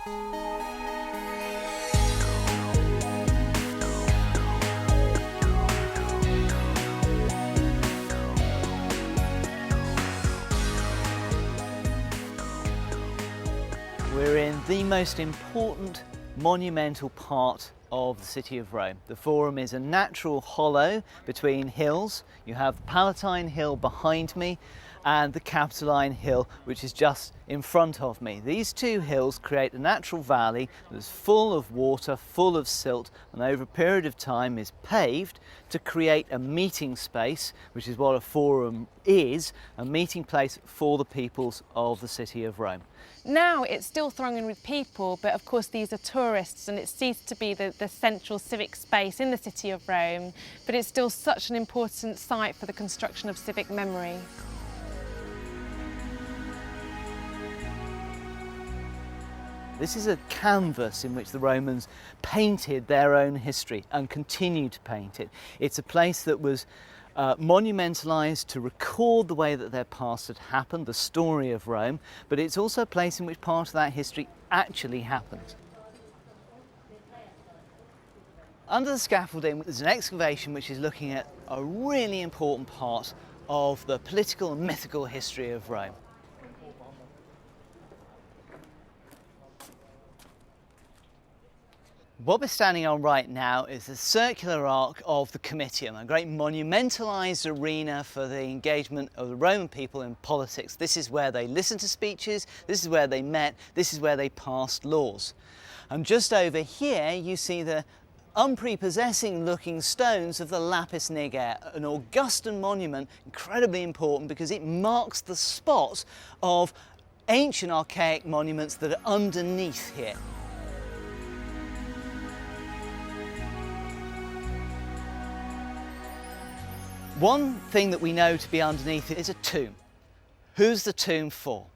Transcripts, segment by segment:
We're in the most important monumental part of the city of Rome. The Forum is a natural hollow between hills. You have Palatine Hill behind me and the Capitoline Hill, which is just in front of me. These two hills create a natural valley that's full of water, full of silt, and over a period of time is paved to create a meeting space, which is what a forum is, a meeting place for the peoples of the city of Rome. Now it's still thronging with people, but of course these are tourists and it ceased to be the central civic space in the city of Rome, but it's still such an important site for the construction of civic memory. This is a canvas in which the Romans painted their own history and continue to paint it. It's a place that was monumentalised to record the way that their past had happened, the story of Rome, but it's also a place in which part of that history actually happened. Under the scaffolding there's an excavation which is looking at a really important part of the political and mythical history of Rome. What we're standing on right now is the circular arc of the Comitium, a great monumentalised arena for the engagement of the Roman people in politics. This is where they listened to speeches, this is where they met, this is where they passed laws. And just over here you see the unprepossessing looking stones of the Lapis Niger, an Augustan monument, incredibly important because it marks the spot of ancient archaic monuments that are underneath here. One thing that we know to be underneath it is a tomb. Who's the tomb for?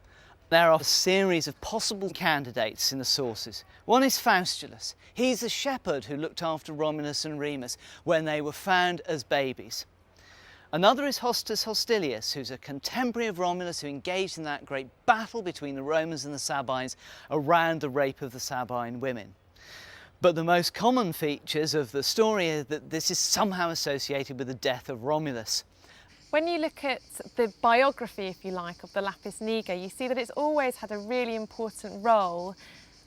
There are a series of possible candidates in the sources. One is Faustulus. He's the shepherd who looked after Romulus and Remus when they were found as babies. Another is Hostus Hostilius, who's a contemporary of Romulus who engaged in that great battle between the Romans and the Sabines around the rape of the Sabine women. But the most common features of the story are that this is somehow associated with the death of Romulus. When you look at the biography, if you like, of the Lapis Niger, you see that it's always had a really important role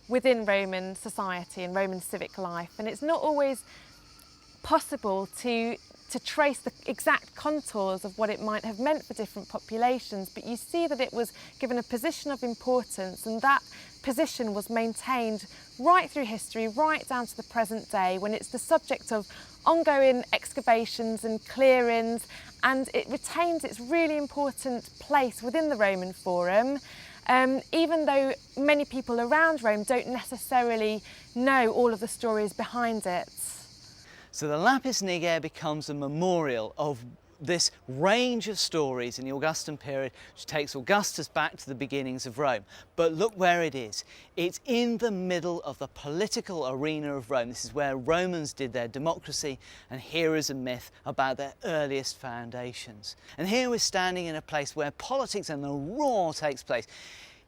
within Roman society and Roman civic life, and it's not always possible to trace the exact contours of what it might have meant for different populations, but you see that it was given a position of importance, and that position was maintained right through history, right down to the present day, when it's the subject of ongoing excavations and clearings, and it retains its really important place within the Roman Forum, even though many people around Rome don't necessarily know all of the stories behind it. So the Lapis Niger becomes a memorial of this range of stories in the Augustan period, which takes Augustus back to the beginnings of Rome. But look where it is. It's in the middle of the political arena of Rome. This is where Romans did their democracy, and here is a myth about their earliest foundations. And here we're standing in a place where politics and the roar takes place.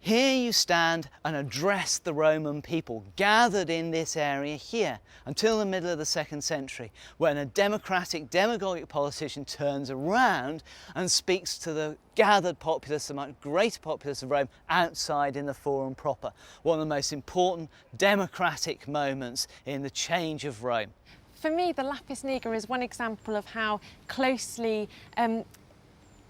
Here you stand and address the Roman people gathered in this area here until the middle of the 2nd century, when a democratic, demagogic politician turns around and speaks to the gathered populace, the much greater populace of Rome, outside in the Forum proper. One of the most important democratic moments in the change of Rome. For me, the Lapis Niger is one example of how closely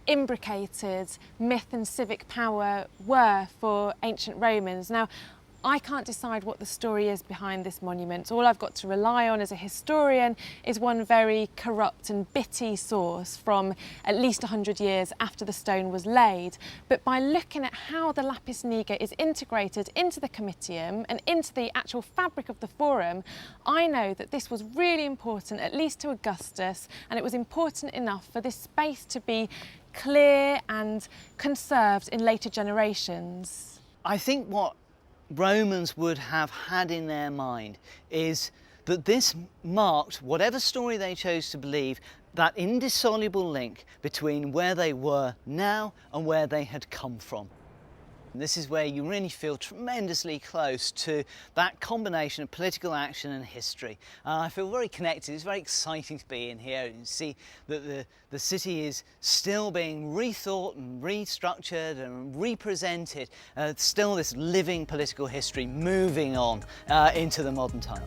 imbricated myth and civic power were for ancient Romans. Now, I can't decide what the story is behind this monument. All I've got to rely on as a historian is one very corrupt and bitty source from at least 100 years after the stone was laid. But by looking at how the Lapis Niger is integrated into the Comitium and into the actual fabric of the Forum, I know that this was really important, at least to Augustus, and it was important enough for this space to be clear and conserved in later generations. I think what Romans would have had in their mind is that this marked, whatever story they chose to believe, that indissoluble link between where they were now and where they had come from. This is where you really feel tremendously close to that combination of political action and history. I feel very connected. It's very exciting to be in here and see that the city is still being rethought and restructured and represented. Still this living political history moving on into the modern time.